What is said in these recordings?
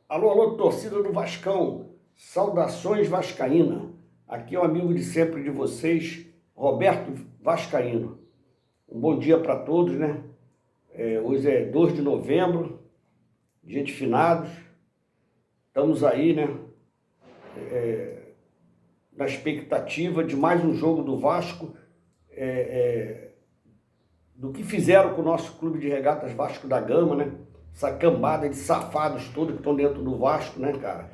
Alô, alô, torcida do Vascão, saudações vascaína. Aqui é o amigo de sempre de vocês, Roberto Vascaíno. Um bom dia para todos, né? Hoje é 2 de novembro, dia de finados. Estamos aí, né? Na expectativa de mais um jogo do Vasco, do que fizeram com o nosso clube de regatas Vasco da Gama, né? Essa cambada de safados todos que estão dentro do Vasco, né, cara?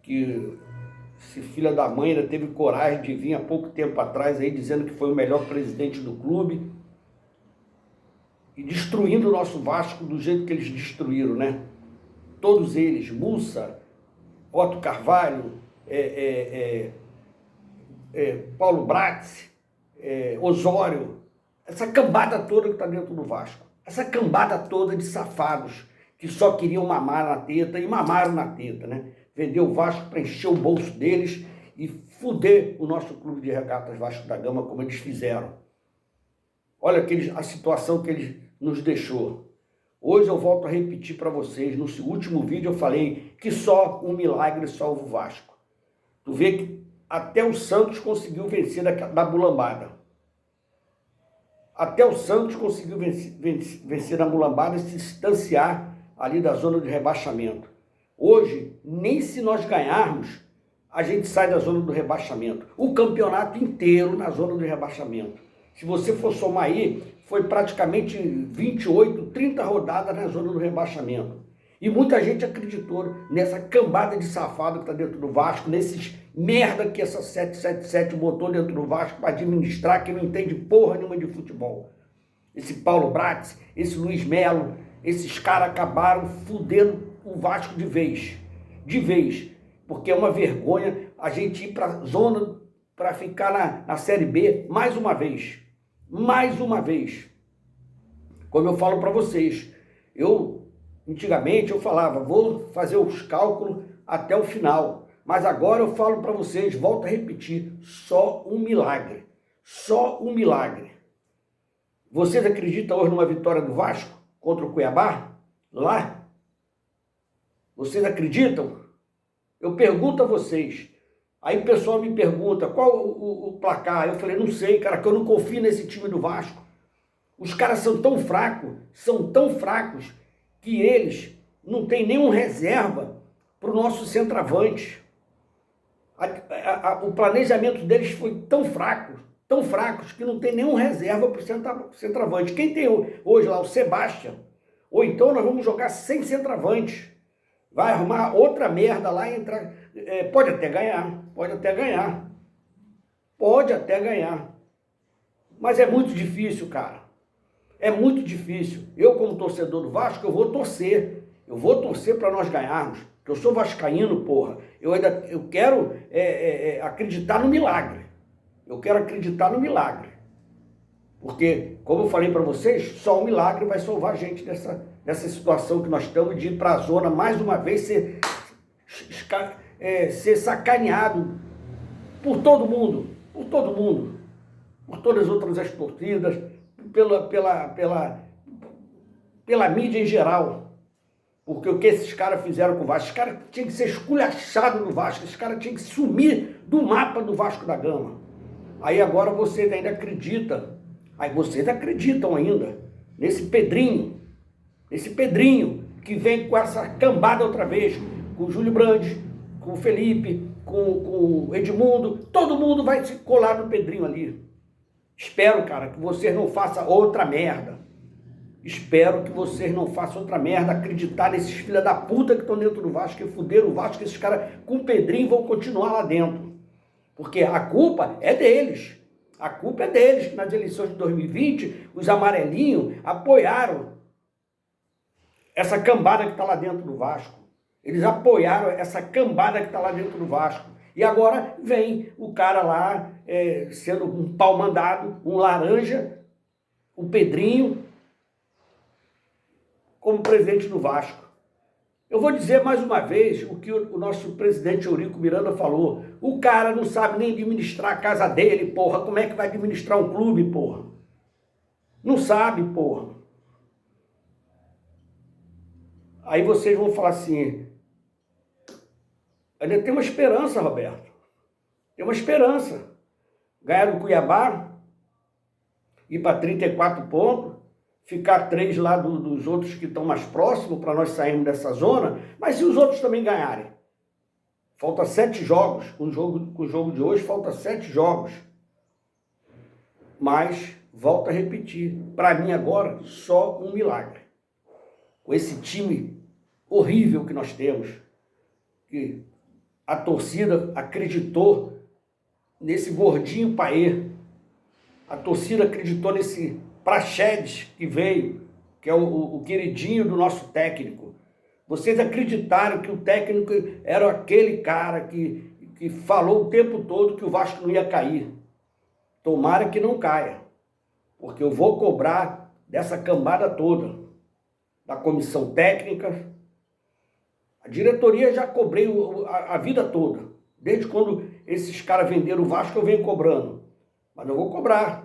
Que esse filho da mãe ainda teve coragem de vir há pouco tempo atrás aí dizendo que foi o melhor presidente do clube e destruindo o nosso Vasco do jeito que eles destruíram, né? Todos eles, Mussa, Otto Carvalho, Paulo Bratz, Osório, essa cambada toda que está dentro do Vasco. Essa cambada toda de safados que só queriam mamar na teta e mamaram na teta, né? Vender o Vasco para encher o bolso deles e fuder o nosso clube de regatas Vasco da Gama como eles fizeram. Olha a situação que eles nos deixou. Hoje eu volto a repetir para vocês, no último vídeo eu falei que só um milagre salva o Vasco. Tu vê que até o Santos conseguiu vencer da bulambada. Até o Santos conseguiu vencer na mulambada e se distanciar ali da zona de rebaixamento. Hoje, nem se nós ganharmos, a gente sai da zona do rebaixamento. O campeonato inteiro na zona do rebaixamento. Se você for somar aí, foi praticamente 28, 30 rodadas na zona do rebaixamento. E muita gente acreditou nessa cambada de safado que está dentro do Vasco, nesses merda que essa 777 botou dentro do Vasco para administrar, que não entende porra nenhuma de futebol. Esse Paulo Bratz, esse Luiz Melo, esses caras acabaram fudendo o Vasco de vez. De vez. Porque é uma vergonha a gente ir para a zona para ficar na Série B mais uma vez. Mais uma vez. Como eu falo para vocês, antigamente eu falava, vou fazer os cálculos até o final. Mas agora eu falo para vocês, volto a repetir, só um milagre. Só um milagre. Vocês acreditam hoje numa vitória do Vasco contra o Cuiabá? Lá? Vocês acreditam? Eu pergunto a vocês. Aí o pessoal me pergunta, qual o placar? Eu falei, não sei, cara, que eu não confio nesse time do Vasco. Os caras são tão fracos, que eles não têm nenhum reserva para o nosso centroavante. O planejamento deles foi tão fracos, que não tem nenhum reserva para o centroavante. Quem tem hoje lá? O Sebastião. Ou então nós vamos jogar sem centroavante. Vai arrumar outra merda lá e entrar. Pode até ganhar. Mas é muito difícil, cara. É muito difícil. Eu, como torcedor do Vasco, eu vou torcer. Eu vou torcer para nós ganharmos. Porque eu sou vascaíno, porra. Eu quero acreditar no milagre. Eu quero acreditar no milagre. Porque, como eu falei para vocês, só um milagre vai salvar a gente dessa situação que nós estamos de ir para a zona mais uma vez ser sacaneado por todo mundo. Por todas as outras torcidas, pela mídia em geral. Porque o que esses caras fizeram com o Vasco? Esses caras tinham que ser esculhachados no Vasco, esses caras tinham que sumir do mapa do Vasco da Gama. Aí agora vocês ainda acreditam, nesse Pedrinho que vem com essa cambada outra vez, com o Júlio Brandes, com o Felipe, com o Edmundo, todo mundo vai se colar no Pedrinho ali. Espero, cara, que vocês não façam outra merda. Acreditar nesses filha da puta que estão dentro do Vasco, que fuderam o Vasco, que esses caras com o Pedrinho vão continuar lá dentro. Porque a culpa é deles. Que nas eleições de 2020, os amarelinhos apoiaram essa cambada que está lá dentro do Vasco. Eles apoiaram essa cambada que está lá dentro do Vasco. E agora vem o cara lá, sendo um pau mandado, um laranja, o Pedrinho, como presidente do Vasco. Eu vou dizer mais uma vez o que o nosso presidente Eurico Miranda falou. O cara não sabe nem administrar a casa dele, porra. Como é que vai administrar um clube, porra? Não sabe, porra. Aí vocês vão falar assim, Ainda tem uma esperança, Roberto. Tem uma esperança. Ganhar do Cuiabá, ir para 34 pontos, ficar 3 lá dos outros que estão mais próximos para nós sairmos dessa zona, mas se os outros também ganharem? Falta 7 jogos, com o jogo de hoje falta 7 jogos. Mas, volto a repetir, para mim agora, só um milagre. Com esse time horrível que nós temos, que a torcida acreditou nesse gordinho Paê, a torcida acreditou nesse Praxedes que veio, que é o queridinho do nosso técnico. Vocês acreditaram que o técnico era aquele cara que falou o tempo todo que o Vasco não ia cair. Tomara que não caia, porque eu vou cobrar dessa cambada toda, da comissão técnica. A diretoria já cobrei a vida toda. Desde quando esses caras venderam o Vasco, eu venho cobrando. Mas eu vou cobrar.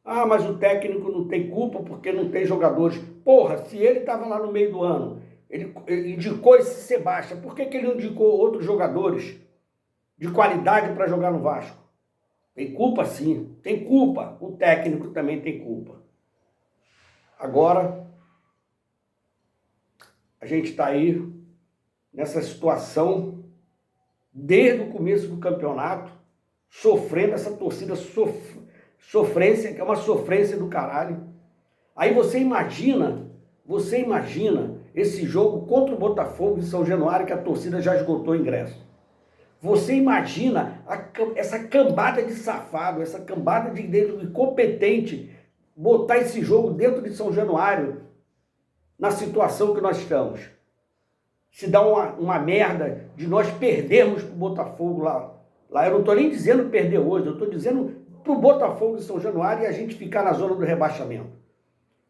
Ah, mas o técnico não tem culpa porque não tem jogadores. Porra, se ele estava lá no meio do ano, ele indicou esse Sebastião, por que ele não indicou outros jogadores de qualidade para jogar no Vasco? Tem culpa sim, tem culpa. O técnico também tem culpa. Agora, a gente está aí nessa situação desde o começo do campeonato, sofrendo essa torcida sofrência, que é uma sofrência do caralho. Aí você imagina esse jogo contra o Botafogo em São Januário, que a torcida já esgotou o ingresso. Você imagina essa cambada de safado, essa cambada de incompetente botar esse jogo dentro de São Januário, na situação que nós estamos. Se dá uma merda de nós perdermos pro Botafogo lá. Eu não estou nem dizendo perder hoje, eu estou dizendo pro Botafogo de São Januário e a gente ficar na zona do rebaixamento.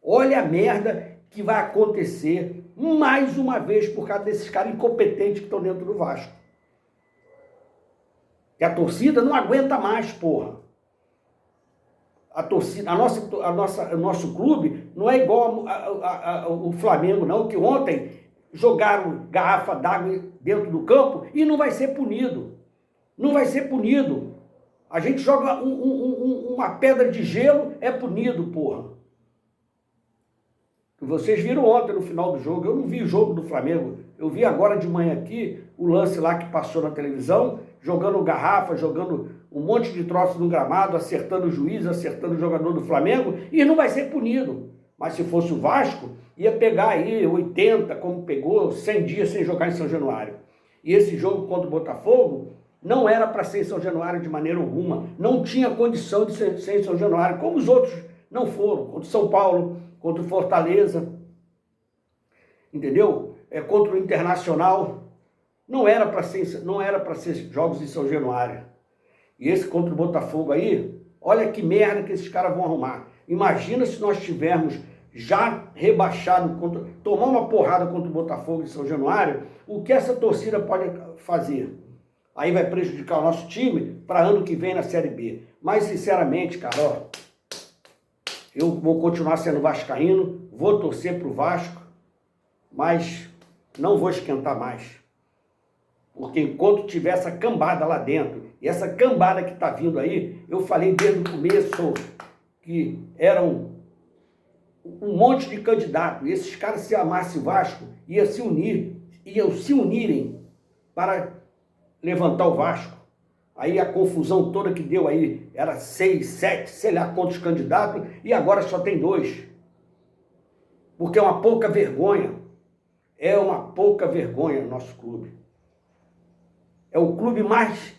Olha a merda que vai acontecer mais uma vez por causa desses caras incompetentes que estão dentro do Vasco. Que a torcida não aguenta mais, porra. A torcida, o nosso clube não é igual o Flamengo, não, que ontem jogaram garrafa d'água dentro do campo e não vai ser punido. Não vai ser punido. A gente joga uma pedra de gelo, é punido, porra. Vocês viram ontem no final do jogo, eu não vi o jogo do Flamengo, eu vi agora de manhã aqui o lance lá que passou na televisão, jogando garrafa, jogando um monte de troço no gramado, acertando o juiz, acertando o jogador do Flamengo, e não vai ser punido. Mas se fosse o Vasco, ia pegar aí 80, como pegou, 100 dias sem jogar em São Januário. E esse jogo contra o Botafogo não era para ser em São Januário de maneira alguma, não tinha condição de ser em São Januário, como os outros não foram, contra o São Paulo, contra o Fortaleza, entendeu? Contra o Internacional, não era para ser jogos em São Januário. E esse contra o Botafogo aí, olha que merda que esses caras vão arrumar. Imagina se nós tivermos já rebaixado, tomar uma porrada contra o Botafogo em São Januário, o que essa torcida pode fazer? Aí vai prejudicar o nosso time para ano que vem na Série B. Mas, sinceramente, cara, ó, eu vou continuar sendo vascaíno, vou torcer pro Vasco, mas não vou esquentar mais. Porque enquanto tiver essa cambada lá dentro, e essa cambada que está vindo aí, eu falei desde o começo que eram um monte de candidatos, e esses caras, se amassem o Vasco, iam se unirem para levantar o Vasco. Aí a confusão toda que deu aí, era 6, 7, sei lá quantos candidatos, e agora só tem 2. Porque é uma pouca vergonha. É uma pouca vergonha no nosso clube. É o clube mais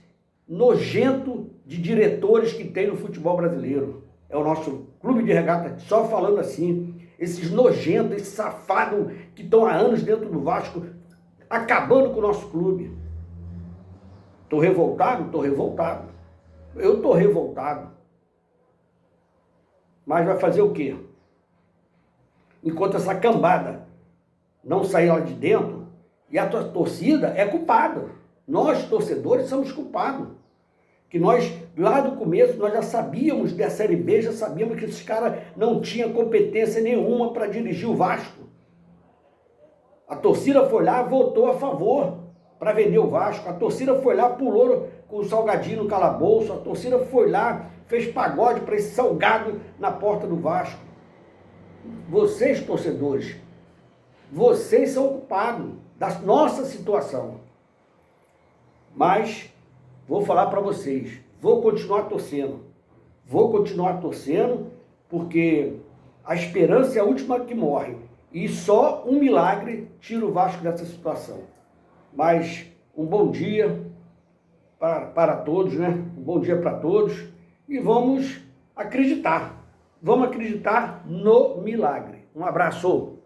nojento de diretores que tem no futebol brasileiro. É o nosso clube de regata, só falando assim, esses nojentos, esses safados que estão há anos dentro do Vasco, acabando com o nosso clube. Estou revoltado? Estou revoltado. Eu estou revoltado. Mas vai fazer o quê? Enquanto essa cambada não sair lá de dentro, e a torcida é culpada. Nós, torcedores, somos culpados. Que nós, lá do começo, nós já sabíamos da Série B, já sabíamos que esses caras não tinham competência nenhuma para dirigir o Vasco. A torcida foi lá e votou a favor. para vender o Vasco, a torcida foi lá, pulou com o salgadinho no calabouço, a torcida foi lá, fez pagode para esse salgado na porta do Vasco. Vocês, torcedores, vocês são culpados da nossa situação. Mas vou falar para vocês, vou continuar torcendo, porque a esperança é a última que morre. E só um milagre tira o Vasco dessa situação. Mas um bom dia para todos, né? Um bom dia para todos. E vamos acreditar no milagre. Um abraço.